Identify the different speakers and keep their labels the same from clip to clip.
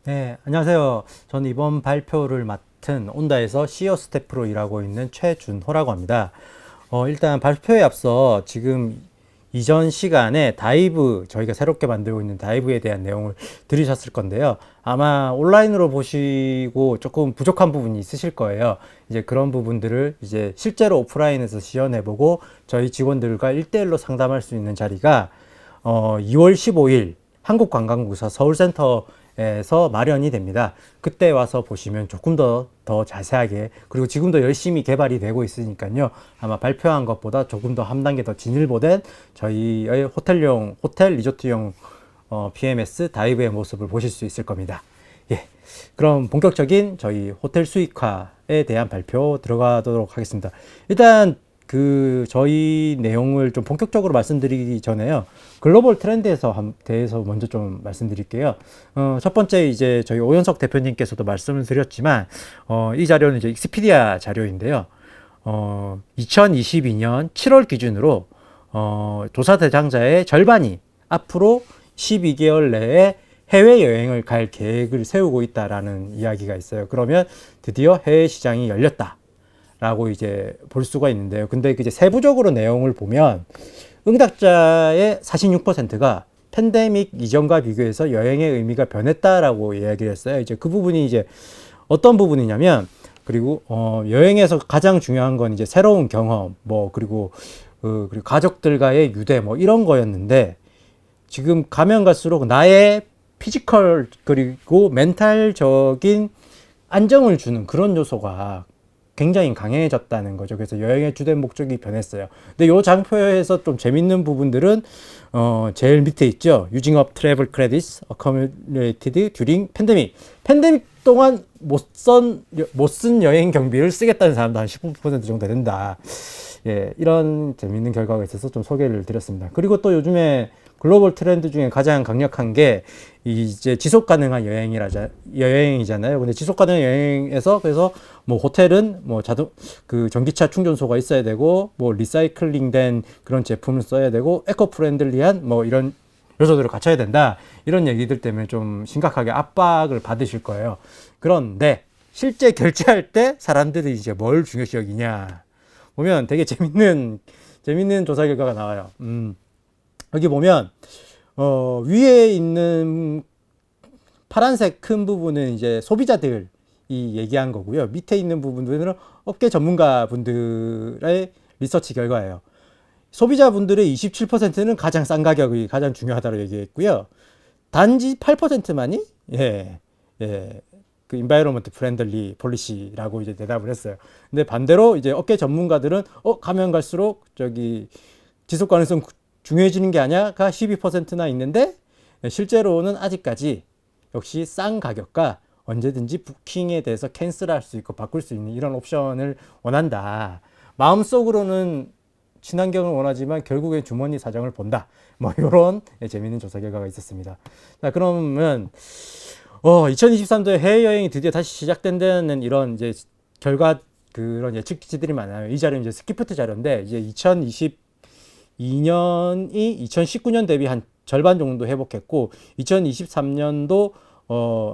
Speaker 1: 네, 안녕하세요. 저는 이번 발표를 맡은 온다에서 CEO 스태프로 일하고 있는 최준호라고 합니다. 일단 발표에 앞서 지금 이전 시간에 다이브, 저희가 새롭게 만들고 있는 다이브에 대한 내용을 들으셨을 건데요. 아마 온라인으로 보시고 조금 부족한 부분이 있으실 거예요. 이제 그런 부분들을 이제 실제로 오프라인에서 지원해보고 저희 직원들과 1대1로 상담할 수 있는 자리가 2월 15일 한국관광부서 서울센터에서 마련이 됩니다. 그때 와서 보시면 조금 더 자세하게, 그리고 지금도 열심히 개발이 되고 있으니까요. 아마 발표한 것보다 조금 더 한 단계 더 진일보된 저희의 호텔 리조트용 PMS 다이브의 모습을 보실 수 있을 겁니다. 예. 그럼 본격적인 저희 호텔 수익화에 대한 발표 들어가도록 하겠습니다. 일단 저희 내용을 좀 본격적으로 말씀드리기 전에요. 글로벌 대해서 먼저 좀 말씀드릴게요. 첫 번째 이제 저희 오현석 대표님께서도 말씀을 드렸지만, 이 자료는 이제 익스피디아 자료인데요. 2022년 7월 기준으로, 조사 대상자의 절반이 앞으로 12개월 내에 해외여행을 갈 계획을 세우고 있다라는 이야기가 있어요. 그러면 드디어 해외 시장이 열렸다. 라고 이제 볼 수가 있는데요. 근데 이제 세부적으로 내용을 보면 응답자의 46%가 팬데믹 이전과 비교해서 여행의 의미가 변했다라고 이야기를 했어요. 이제 그 부분이 이제 어떤 부분이냐면, 그리고 여행에서 가장 중요한 건 이제 새로운 경험, 뭐 그리고 가족들과의 유대 뭐 이런 거였는데, 지금 가면 갈수록 나의 피지컬 그리고 멘탈적인 안정을 주는 그런 요소가 굉장히 강해졌다는 거죠. 그래서 여행의 주된 목적이 변했어요. 근데 요 장표에서 좀 재밌는 부분들은 제일 밑에 있죠. Using up travel credits accumulated during pandemic. 팬데믹 동안 못 쓴 여행 경비를 쓰겠다는 사람도 한 19% 정도 된다. 예, 이런 재밌는 결과가 있어서 좀 소개를 드렸습니다. 그리고 또 요즘에 글로벌 트렌드 중에 가장 강력한 게 이제 지속 가능한 여행이잖아요. 근데 지속 가능한 여행에서 그래서 뭐 호텔은 뭐 그 전기차 충전소가 있어야 되고, 뭐 리사이클링된 그런 제품을 써야 되고, 에코 프렌들리한 뭐 이런 요소들을 갖춰야 된다. 이런 얘기들 때문에 좀 심각하게 압박을 받으실 거예요. 그런데 실제 결제할 때 사람들이 이제 뭘 중요시 여기냐 보면 되게 재밌는 조사 결과가 나와요. 여기 보면 위에 있는 파란색 큰 부분은 이제 소비자들이 얘기한 거고요. 밑에 있는 부분들은 업계 전문가 분들의 리서치 결과예요. 소비자분들의 27%는 가장 싼 가격이 가장 중요하다고 얘기했고요. 단지 8%만이 그 인바이러먼트 프렌들리 폴리시라고 이제 대답을 했어요. 근데 반대로 이제 업계 전문가들은 가면 갈수록 저기 지속 가능성 중요해지는 게 아니야가 12%나 있는데, 실제로는 아직까지 역시 싼 가격과 언제든지 부킹에 대해서 캔슬할 수 있고 바꿀 수 있는 이런 옵션을 원한다. 마음속으로는 친환경을 원하지만 결국엔 주머니 사정을 본다. 뭐 이런 재미있는 조사 결과가 있었습니다. 자, 그러면 2023년도에 해외여행이 드디어 다시 시작된다는 이런 이제 결과, 그런 예측치들이 많아요. 이 자료는 이제 스키프트 자료인데, 이제 2022년이 2019년 대비 한 절반 정도 회복했고, 2023년도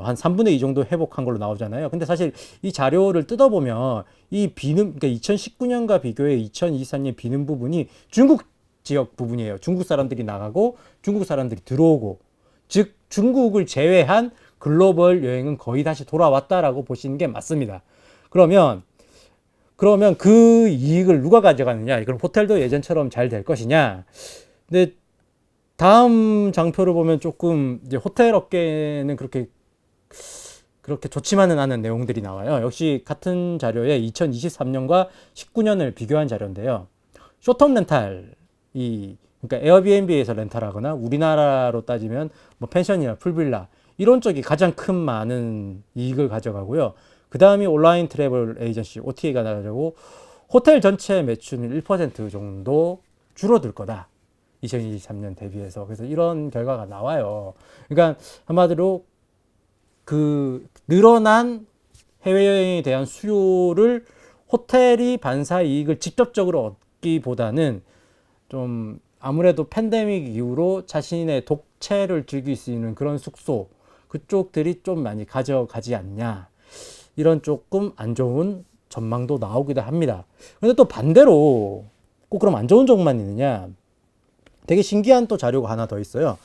Speaker 1: 한 3분의 2 정도 회복한 걸로 나오잖아요. 근데 사실 이 자료를 뜯어보면 그러니까 2019년과 비교해 2023년 비는 부분이 중국 지역 부분이에요. 중국 사람들이 나가고 중국 사람들이 들어오고, 즉 중국을 제외한 글로벌 여행은 거의 다시 돌아왔다라고 보시는 게 맞습니다. 그러면 그 이익을 누가 가져가느냐? 그럼 호텔도 예전처럼 잘 될 것이냐? 근데 다음 장표를 보면 조금 이제 호텔 업계는 그렇게 좋지만은 않은 내용들이 나와요. 역시 같은 자료에 2023년과 19년을 비교한 자료인데요. 쇼텀 렌탈이, 그러니까 에어비앤비에서 렌탈하거나 우리나라로 따지면 뭐 펜션이나 풀빌라 이런 쪽이 가장 큰 많은 이익을 가져가고요. 그 다음이 온라인 트래블 에이전시 OTA가 나가지고 호텔 전체 매출은 1% 정도 줄어들 거다. 2023년 대비해서. 그래서 이런 결과가 나와요. 그러니까 한마디로 그 늘어난 해외여행에 대한 수요를 호텔이 반사 이익을 직접적으로 얻기보다는 좀 아무래도 팬데믹 이후로 자신의 독채를 즐길 수 있는 그런 숙소, 그쪽들이 좀 많이 가져가지 않냐, 이런 조금 안 좋은 전망도 나오기도 합니다. 근데 또 반대로 꼭 그럼 안 좋은 쪽만 있느냐, 되게 신기한 또 자료가 하나 더 있어요.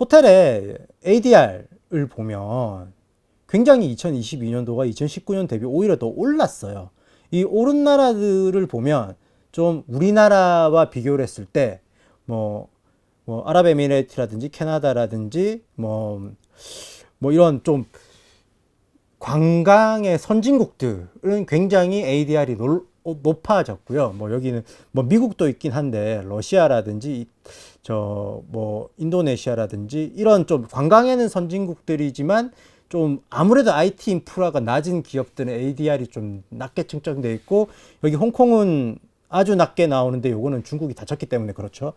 Speaker 1: 호텔의 ADR을 보면 굉장히 2022년도가 2019년 대비 오히려 더 올랐어요. 이 오른 나라들을 보면 좀 우리나라와 비교를 했을 때 뭐 아랍에미레이트라든지 캐나다라든지 뭐 이런 좀 관광의 선진국들은 굉장히 ADR이 높아졌고요. 뭐 여기는 뭐 미국도 있긴 한데 러시아라든지 인도네시아라든지 이런 좀 관광에는 선진국들이지만 좀 아무래도 IT 인프라가 낮은 기업들은 ADR이 좀 낮게 측정되어 있고, 여기 홍콩은 아주 낮게 나오는데 요거는 중국이 다쳤기 때문에 그렇죠.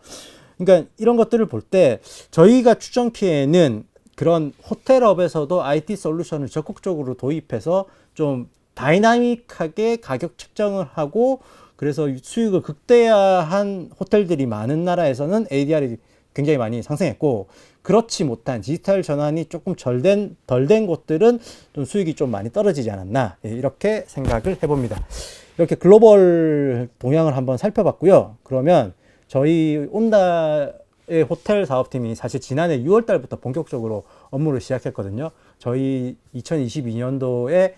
Speaker 1: 그러니까 이런 것들을 볼 때 저희가 추정키에는 그런 호텔업에서도 IT 솔루션을 적극적으로 도입해서 좀 다이나믹하게 가격 책정을 하고, 그래서 수익을 극대화한 호텔들이 많은 나라에서는 ADR이 굉장히 많이 상승했고, 그렇지 못한 디지털 전환이 조금 덜 된 곳들은 좀 수익이 좀 많이 떨어지지 않았나, 이렇게 생각을 해봅니다. 이렇게 글로벌 동향을 한번 살펴봤고요. 그러면 저희 온다의 호텔 사업팀이 사실 지난해 6월 달부터 본격적으로 업무를 시작했거든요. 저희 2022년도에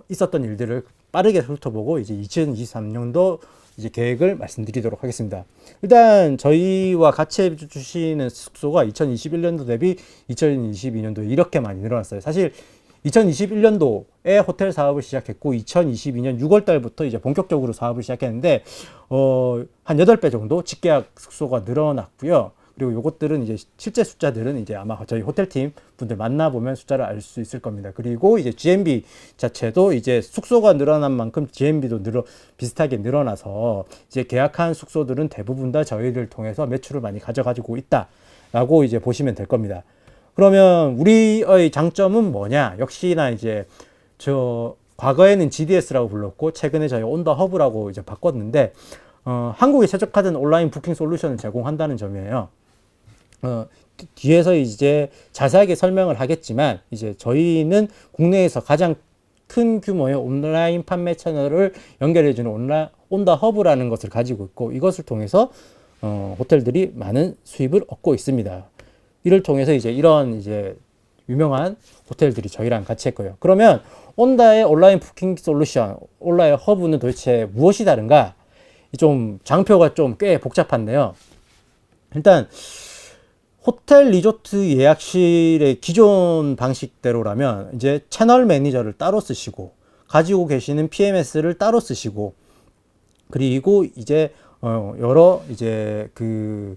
Speaker 1: 있었던 일들을 빠르게 훑어보고 이제 2023년도 이제 계획을 말씀드리도록 하겠습니다. 일단 저희와 같이 해주시는 숙소가 2021년도 대비 2022년도에 이렇게 많이 늘어났어요. 사실 2021년도에 호텔 사업을 시작했고 2022년 6월 달부터 이제 본격적으로 사업을 시작했는데 한 8배 정도 직계약 숙소가 늘어났고요. 그리고 요것들은 이제 실제 숫자들은 이제 아마 저희 호텔팀 분들 만나보면 숫자를 알 수 있을 겁니다. 그리고 이제 GMB 자체도 이제 숙소가 늘어난 만큼 GMB도 비슷하게 늘어나서 이제 계약한 숙소들은 대부분 다 저희를 통해서 매출을 많이 가져가지고 있다라고 이제 보시면 될 겁니다. 그러면 우리의 장점은 뭐냐? 역시나 이제 과거에는 GDS라고 불렀고 최근에 저희 온더 허브라고 이제 바꿨는데 한국에 최적화된 온라인 부킹 솔루션을 제공한다는 점이에요. 뒤에서 이제 자세하게 설명을 하겠지만 이제 저희는 국내에서 가장 큰 규모의 온라인 판매 채널을 연결해주는 온더 허브라는 것을 가지고 있고, 이것을 통해서 호텔들이 많은 수입을 얻고 있습니다. 이를 통해서 이제 이런 이제 유명한 호텔들이 저희랑 같이 했고요. 그러면 온다의 온라인 부킹 솔루션, 온라인 허브는 도대체 무엇이 다른가? 좀 장표가 좀 꽤 복잡한데요. 일단 호텔 리조트 예약실의 기존 방식대로라면 이제 채널 매니저를 따로 쓰시고 가지고 계시는 PMS를 따로 쓰시고, 그리고 이제 여러 이제 그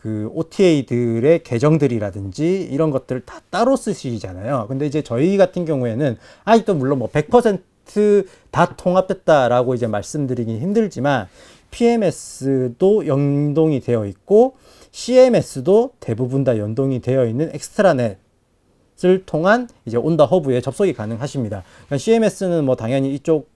Speaker 1: OTA들의 계정들이라든지 이런 것들을 다 따로 쓰시잖아요. 근데 이제 저희 같은 경우에는 아직도 물론 뭐 100% 통합됐다라고 이제 말씀드리긴 힘들지만 PMS도 연동이 되어 있고 CMS도 대부분 다 연동이 되어 있는 엑스트라넷을 통한 이제 온더 허브에 접속이 가능하십니다. 그러니까 CMS는 뭐 당연히 이쪽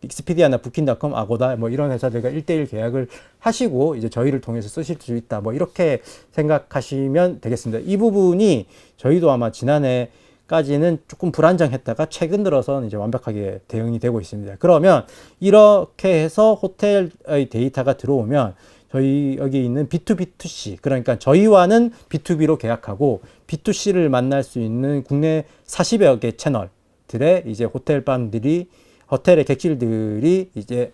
Speaker 1: 익스피디아나 부킹닷컴, 아고다 뭐 이런 회사들과 1대1 계약을 하시고 이제 저희를 통해서 쓰실 수 있다, 뭐 이렇게 생각하시면 되겠습니다. 이 부분이 저희도 아마 지난해까지는 조금 불안정했다가 최근 들어서는 이제 완벽하게 대응이 되고 있습니다. 그러면 이렇게 해서 호텔의 데이터가 들어오면 저희 여기 있는 B2B2C, 그러니까 저희와는 B2B로 계약하고 B2C를 만날 수 있는 국내 40여 개 채널들의 이제 호텔의 객실들이 이제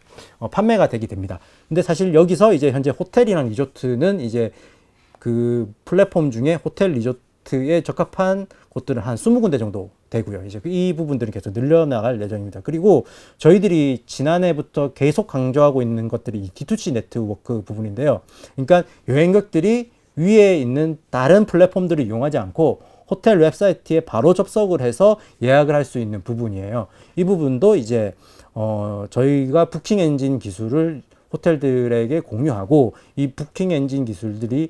Speaker 1: 판매가 되게 됩니다. 근데 사실 여기서 이제 현재 호텔이랑 리조트는 이제 그 플랫폼 중에 호텔 리조트에 적합한 곳들은 한 20군데 정도 되고요. 이제 이 부분들은 계속 늘려나갈 예정입니다. 그리고 저희들이 지난해부터 계속 강조하고 있는 것들이 이 D2C 네트워크 부분인데요. 그러니까 여행객들이 위에 있는 다른 플랫폼들을 이용하지 않고 호텔 웹사이트에 바로 접속을 해서 예약을 할 수 있는 부분이에요. 이 부분도 이제 저희가 부킹 엔진 기술을 호텔들에게 공유하고, 이 부킹 엔진 기술들이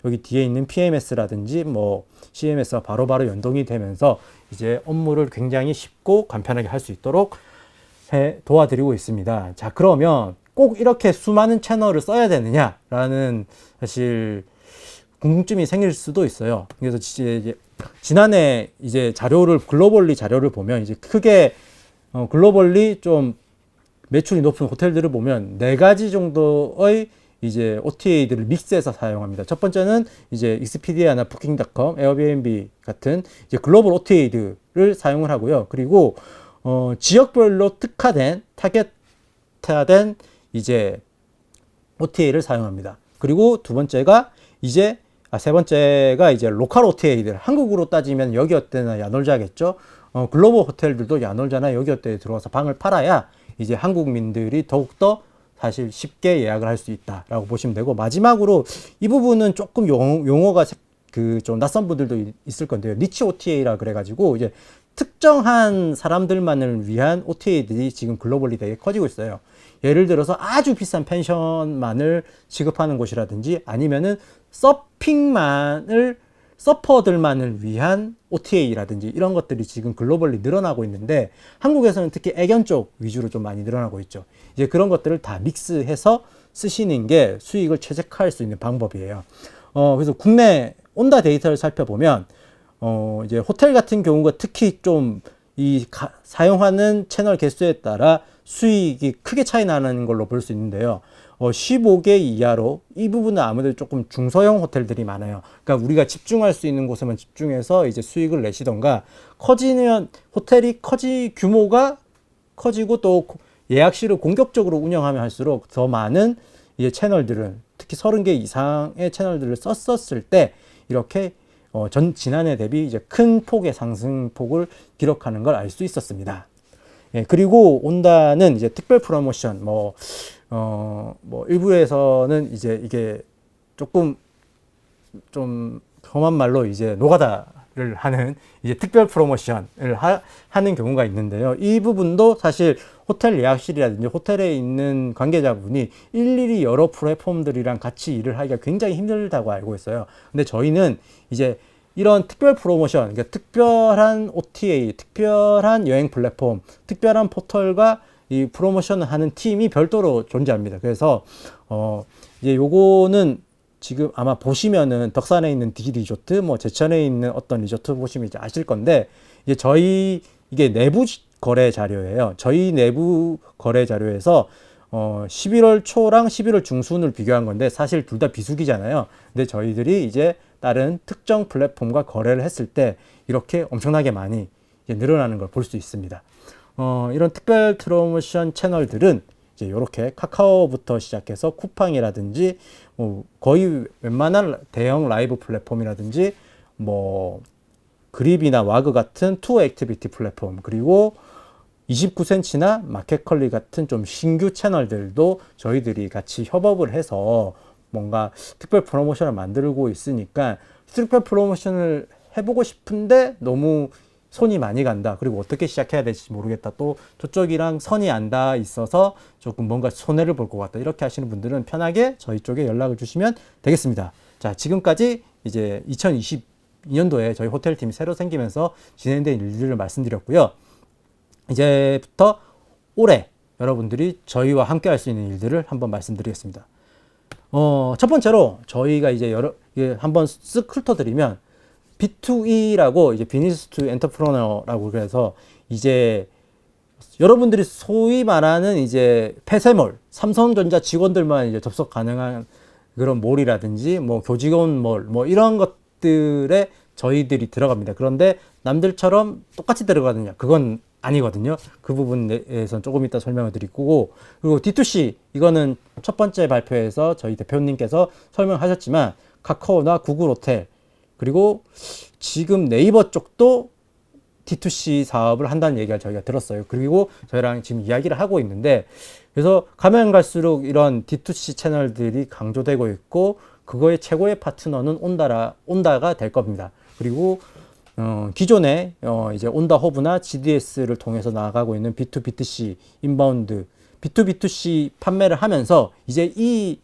Speaker 1: 여기 뒤에 있는 PMS라든지 뭐 CMS와 바로바로 연동이 되면서 이제 업무를 굉장히 쉽고 간편하게 할 수 있도록 도와드리고 있습니다. 자, 그러면 꼭 이렇게 수많은 채널을 써야 되느냐라는 사실 궁금증이 생길 수도 있어요. 그래서 이제 지난해 이제 글로벌리 자료를 보면 이제 크게 글로벌리 좀 매출이 높은 호텔들을 보면 네 가지 정도의 이제 OTA들을 믹스해서 사용합니다. 첫 번째는 이제 익스피디아나 부킹닷컴, 에어비앤비 같은 이제 글로벌 OTA들을 사용을 하고요. 그리고 지역별로 타겟화된 이제 OTA를 사용합니다. 그리고 세 번째가 이제 로컬 OTA들. 한국으로 따지면 여기어때나 야놀자겠죠. 글로벌 호텔들도 야놀자나 여기어때에 들어와서 방을 팔아야 이제 한국민들이 더욱더 사실 쉽게 예약을 할 수 있다라고 보시면 되고, 마지막으로 이 부분은 조금 용어가 좀 낯선 분들도 있을 건데요. 니치 OTA라 그래가지고 이제 특정한 사람들만을 위한 OTA들이 지금 글로벌리 되게 커지고 있어요. 예를 들어서 아주 비싼 펜션만을 지급하는 곳이라든지 아니면은 서퍼들만을 위한 OTA라든지 이런 것들이 지금 글로벌리 늘어나고 있는데, 한국에서는 특히 애견 쪽 위주로 좀 많이 늘어나고 있죠. 이제 그런 것들을 다 믹스해서 쓰시는 게 수익을 최적화할 수 있는 방법이에요. 그래서 국내 온다 데이터를 살펴보면 이제 호텔 같은 경우가 특히 좀 사용하는 채널 개수에 따라 수익이 크게 차이 나는 걸로 볼 수 있는데요. 15개 이하로 이 부분은 아무래도 조금 중소형 호텔들이 많아요. 그러니까 우리가 집중할 수 있는 곳에만 집중해서 이제 수익을 내시던가, 커지면 규모가 커지고 또 예약실을 공격적으로 운영하면 할수록 더 많은 이제 채널들은 특히 30개 이상의 채널들을 썼을 때 이렇게 지난해 대비 이제 큰 폭의 상승폭을 기록하는 걸 알 수 있었습니다. 예, 그리고 온다는 이제 특별 프로모션, 일부에서는 이제 이게 조금 좀 험한 말로 이제 노가다를 하는 이제 특별 프로모션을 하는 경우가 있는데요. 이 부분도 사실 호텔 예약실이라든지 호텔에 있는 관계자분이 일일이 여러 플랫폼들이랑 같이 일을 하기가 굉장히 힘들다고 알고 있어요. 근데 저희는 이제 이런 특별 프로모션, 그러니까 특별한 OTA, 특별한 여행 플랫폼, 특별한 포털과 이 프로모션을 하는 팀이 별도로 존재합니다. 그래서 이제 요거는 지금 아마 보시면은 덕산에 있는 D 리조트, 제천에 있는 어떤 리조트 보시면 이제 아실 건데, 이제 이게 내부 거래 자료예요. 저희 내부 거래 자료에서 11월 초랑 11월 중순을 비교한 건데, 사실 둘 다 비수기잖아요. 근데 저희들이 이제 다른 특정 플랫폼과 거래를 했을 때 이렇게 엄청나게 많이 늘어나는 걸 볼 수 있습니다. 이런 특별 프로모션 채널들은 이제 이렇게 카카오부터 시작해서 쿠팡이라든지 거의 웬만한 대형 라이브 플랫폼이라든지 그립이나 와그 같은 투어 액티비티 플랫폼, 그리고 29cm나 마켓컬리 같은 좀 신규 채널들도 저희들이 같이 협업을 해서 뭔가 특별 프로모션을 만들고 있으니까, 특별 프로모션을 해보고 싶은데 너무 손이 많이 간다, 그리고 어떻게 시작해야 될지 모르겠다, 또 저쪽이랑 선이 안 닿아 있어서 조금 뭔가 손해를 볼 것 같다, 이렇게 하시는 분들은 편하게 저희 쪽에 연락을 주시면 되겠습니다. 자, 지금까지 이제 2022년도에 저희 호텔팀이 새로 생기면서 진행된 일들을 말씀드렸고요. 이제부터 올해 여러분들이 저희와 함께 할 수 있는 일들을 한번 말씀드리겠습니다. 첫 번째로 저희가 이제 한번 쓱 훑어드리면, B2E라고 이제 비즈니스 투 엔터프레너라고, 그래서 이제 여러분들이 소위 말하는 이제 폐쇄몰, 삼성전자 직원들만 이제 접속 가능한 그런 몰이라든지 교직원 몰 이런 것들에 저희들이 들어갑니다. 그런데 남들처럼 똑같이 들어가느냐, 그건 아니거든요. 그 부분에 대해서는 조금 이따 설명을 드릴 거고, 그리고 D2C, 이거는 첫 번째 발표에서 저희 대표님께서 설명하셨지만 카카오나 구글 호텔, 그리고 지금 네이버 쪽도 D2C 사업을 한다는 얘기를 저희가 들었어요. 그리고 저희랑 지금 이야기를 하고 있는데, 그래서 가면 갈수록 이런 D2C 채널들이 강조되고 있고, 그거의 최고의 파트너는 온다가 될 겁니다. 그리고 기존에 이제 온다 허브나 GDS를 통해서 나가고 있는 B2B2C 인바운드, B2B2C 판매를 하면서 이제 이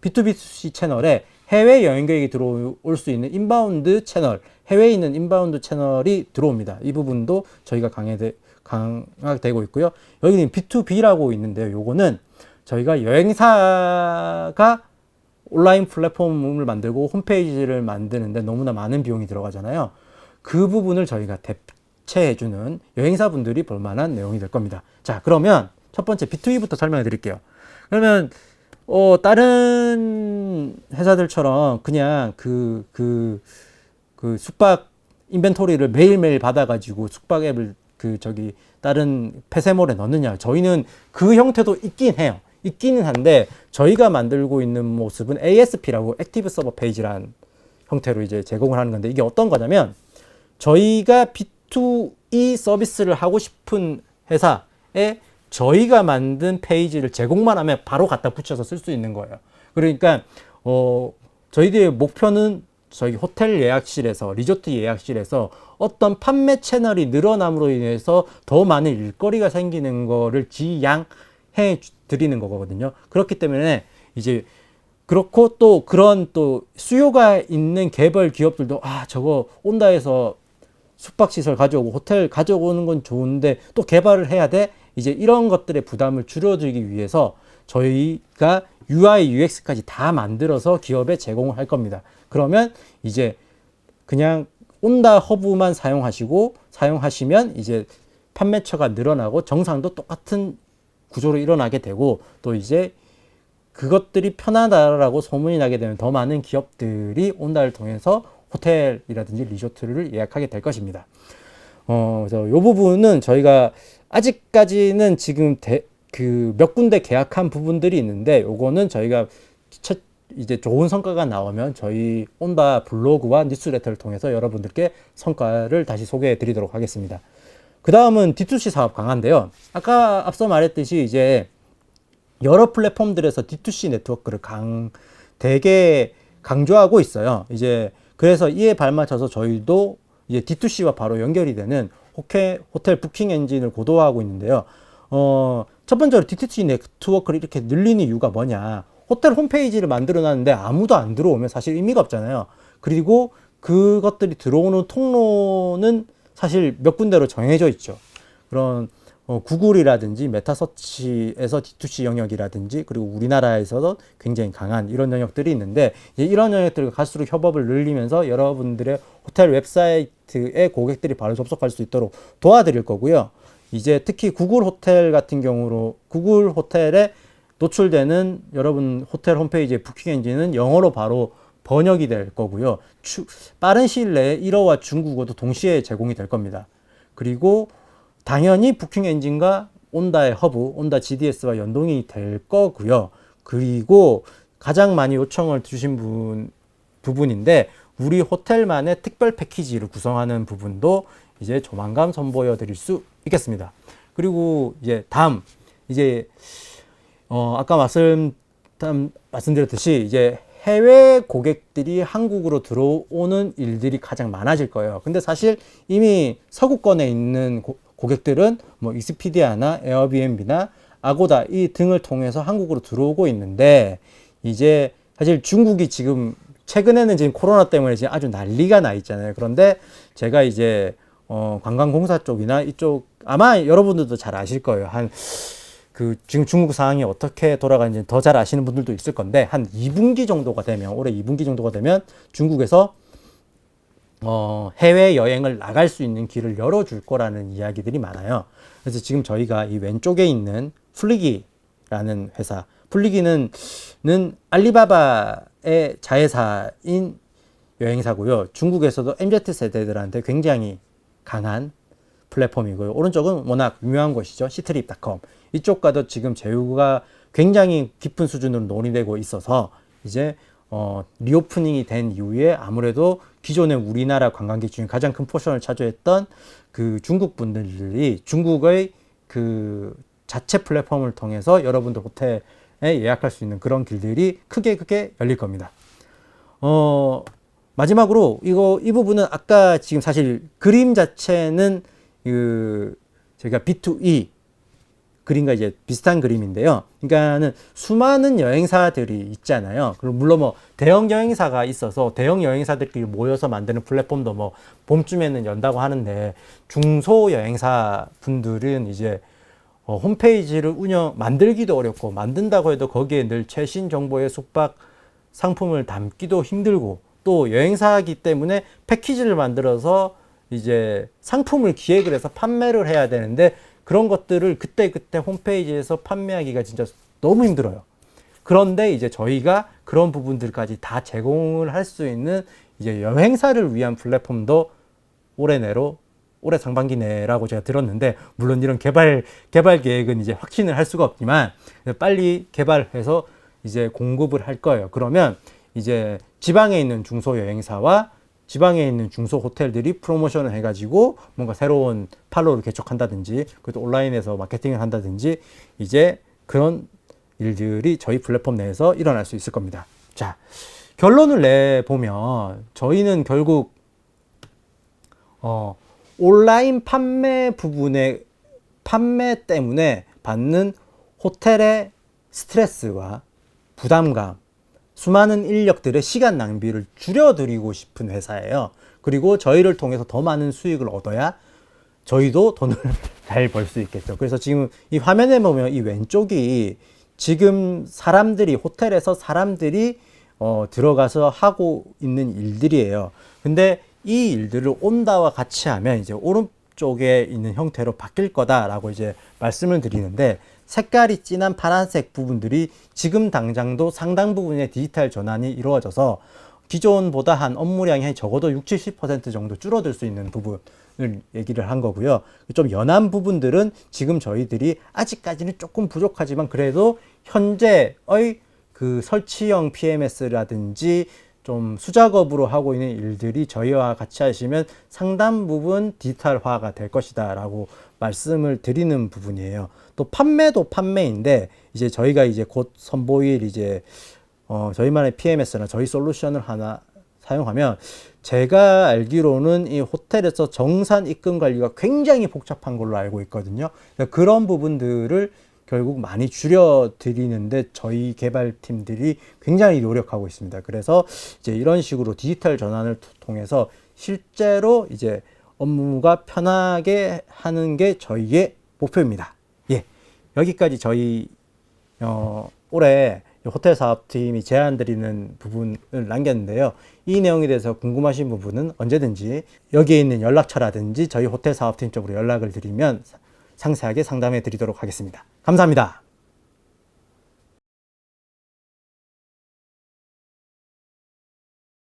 Speaker 1: B2B2C 채널에 해외 여행 계획이 들어올 수 있는 인바운드 채널, 해외에 있는 인바운드 채널이 들어옵니다. 이 부분도 저희가 강화되고 있고요. 여기는 B2B라고 있는데요. 요거는 저희가 여행사가 온라인 플랫폼을 만들고 홈페이지를 만드는데 너무나 많은 비용이 들어가잖아요. 그 부분을 저희가 대체해주는 여행사분들이 볼만한 내용이 될 겁니다. 자, 그러면 첫 번째 B2E부터 설명해 드릴게요. 그러면 다른 회사들처럼 그냥 그 숙박 인벤토리를 매일매일 받아가지고 숙박 앱을 다른 폐쇄몰에 넣느냐. 저희는 그 형태도 있긴 해요. 있기는 한데 저희가 만들고 있는 모습은 ASP라고 액티브 서버 페이지란 형태로 이제 제공을 하는 건데, 이게 어떤 거냐면 저희가 B2E 서비스를 하고 싶은 회사에 저희가 만든 페이지를 제공만 하면 바로 갖다 붙여서 쓸 수 있는 거예요. 그러니까 저희들의 목표는 저희 호텔 예약실에서, 리조트 예약실에서 어떤 판매 채널이 늘어남으로 인해서 더 많은 일거리가 생기는 거를 지양해 드리는 거거든요. 그렇기 때문에 이제 그렇고 또 그런 또 수요가 있는 개발 기업들도 저거 온다해서 숙박시설 가져오고 호텔 가져오는 건 좋은데 또 개발을 해야 돼? 이제 이런 것들의 부담을 줄여드리기 위해서 저희가 UI, UX까지 다 만들어서 기업에 제공을 할 겁니다. 그러면 이제 그냥 온다 허브만 사용하시면 이제 판매처가 늘어나고 정상도 똑같은 구조로 일어나게 되고, 또 이제 그것들이 편하다라고 소문이 나게 되면 더 많은 기업들이 온다를 통해서 호텔이라든지 리조트를 예약하게 될 것입니다. 그래서 이 부분은 저희가 아직까지는 지금 몇 군데 계약한 부분들이 있는데, 요거는 저희가 이제 좋은 성과가 나오면 저희 온다 블로그와 뉴스레터를 통해서 여러분들께 성과를 다시 소개해 드리도록 하겠습니다. 그 다음은 D2C 사업 강화인데요. 아까 앞서 말했듯이 이제 여러 플랫폼들에서 D2C 네트워크를 되게 강조하고 있어요. 이제 그래서 이에 발맞춰서 저희도 이제 D2C와 바로 연결이 되는 호텔 부킹 엔진을 고도화하고 있는데요. 첫 번째로 D2C 네트워크를 이렇게 늘리는 이유가 뭐냐. 호텔 홈페이지를 만들어 놨는데 아무도 안 들어오면 사실 의미가 없잖아요. 그리고 그것들이 들어오는 통로는 사실 몇 군데로 정해져 있죠. 그런 구글이라든지 메타서치에서 D2C 영역이라든지, 그리고 우리나라에서도 굉장히 강한 이런 영역들이 있는데, 이제 이런 영역들과 갈수록 협업을 늘리면서 여러분들의 호텔 웹사이트에 고객들이 바로 접속할 수 있도록 도와드릴 거고요. 이제 특히 구글 호텔 같은 경우로 구글 호텔에 노출되는 여러분 호텔 홈페이지의 부킹 엔진은 영어로 바로 번역이 될 거고요. 빠른 시일 내에 일어와 중국어도 동시에 제공이 될 겁니다. 그리고 당연히 부킹 엔진과 온다의 허브, 온다 GDS와 연동이 될 거고요. 그리고 가장 많이 요청을 주신 부분인데, 우리 호텔만의 특별 패키지를 구성하는 부분도 이제 조만간 선보여 드릴 수 있겠습니다. 그리고 이제 다음, 이제 아까 말씀드렸듯이 이제 해외 고객들이 한국으로 들어오는 일들이 가장 많아질 거예요. 근데 사실 이미 서구권에 있는 고객들은 뭐 익스피디아나 에어비앤비나 아고다 이 등을 통해서 한국으로 들어오고 있는데, 이제 사실 중국이 지금 최근에는 지금 코로나 때문에 지금 아주 난리가 나 있잖아요. 그런데 제가 이제 관광공사 쪽이나 이쪽 아마 여러분들도 잘 아실 거예요. 지금 중국 상황이 어떻게 돌아가는지 더 잘 아시는 분들도 있을 건데, 한 2분기 정도가 되면, 올해 2분기 정도가 되면 중국에서 해외 여행을 나갈 수 있는 길을 열어줄 거라는 이야기들이 많아요. 그래서 지금 저희가 이 왼쪽에 있는 플리기라는 회사, 플리기는 알리바바의 자회사인 여행사고요. 중국에서도 MZ 세대들한테 굉장히 강한 플랫폼이고요. 오른쪽은 워낙 유명한 곳이죠. 시트립닷컴. 이쪽과도 지금 제휴가 굉장히 깊은 수준으로 논의되고 있어서 이제 리오프닝이 된 이후에 아무래도 기존의 우리나라 관광객 중에 가장 큰 포션을 차지했던 그 중국 분들이 중국의 그 자체 플랫폼을 통해서 여러분들 호텔에 예약할 수 있는 그런 길들이 크게 열릴 겁니다. 마지막으로 이 부분은 아까 지금 사실 그림 자체는 제가 B2E 그림과 이제 비슷한 그림인데요. 그러니까는 수많은 여행사들이 있잖아요. 그리고 물론 뭐 대형 여행사가 있어서 대형 여행사들끼리 모여서 만드는 플랫폼도 뭐 봄쯤에는 연다고 하는데, 중소 여행사 분들은 이제 홈페이지를 만들기도 어렵고, 만든다고 해도 거기에 늘 최신 정보의 숙박 상품을 담기도 힘들고 또 여행사이기 때문에 패키지를 만들어서 이제 상품을 기획을 해서 판매를 해야 되는데 그런 것들을 그때그때 홈페이지에서 판매하기가 진짜 너무 힘들어요. 그런데 이제 저희가 그런 부분들까지 다 제공을 할 수 있는 이제 여행사를 위한 플랫폼도 올해 상반기 내라고 제가 들었는데, 물론 이런 개발 계획은 이제 확신을 할 수가 없지만 빨리 개발해서 이제 공급을 할 거예요. 그러면 이제 지방에 있는 중소 여행사와 지방에 있는 중소 호텔들이 프로모션을 해가지고 뭔가 새로운 판로를 개척한다든지, 그것도 온라인에서 마케팅을 한다든지, 이제 그런 일들이 저희 플랫폼 내에서 일어날 수 있을 겁니다. 자, 결론을 내보면 저희는 결국 온라인 판매 부분의 판매 때문에 받는 호텔의 스트레스와 부담감, 수많은 인력들의 시간 낭비를 줄여드리고 싶은 회사예요. 그리고 저희를 통해서 더 많은 수익을 얻어야 저희도 돈을 잘 벌 수 있겠죠. 그래서 지금 이 화면에 보면 이 왼쪽이 지금 호텔에서 사람들이 들어가서 하고 있는 일들이에요. 근데 이 일들을 온다와 같이 하면 이제 오른쪽에 있는 형태로 바뀔 거다라고 이제 말씀을 드리는데, 색깔이 진한 파란색 부분들이 지금 당장도 상당 부분의 디지털 전환이 이루어져서 기존보다 한 업무량이 적어도 60-70% 정도 줄어들 수 있는 부분을 얘기를 한 거고요. 좀 연한 부분들은 지금 저희들이 아직까지는 조금 부족하지만 그래도 현재의 그 설치형 PMS라든지 좀 수작업으로 하고 있는 일들이 저희와 같이 하시면 상당 부분 디지털화가 될 것이다 라고 말씀을 드리는 부분이에요. 또 판매도 판매인데, 이제 저희가 이제 곧 선보일 이제 저희만의 PMS나 저희 솔루션을 하나 사용하면, 제가 알기로는 이 호텔에서 정산 입금 관리가 굉장히 복잡한 걸로 알고 있거든요. 그런 부분들을 결국 많이 줄여드리는데 저희 개발팀들이 굉장히 노력하고 있습니다. 그래서 이제 이런 식으로 디지털 전환을 통해서 실제로 이제 업무가 편하게 하는 게 저희의 목표입니다. 예, 여기까지 저희 올해 호텔 사업팀이 제안드리는 부분을 남겼는데요. 이 내용에 대해서 궁금하신 부분은 언제든지 여기에 있는 연락처라든지 저희 호텔 사업팀 쪽으로 연락을 드리면 상세하게 상담해 드리도록 하겠습니다. 감사합니다.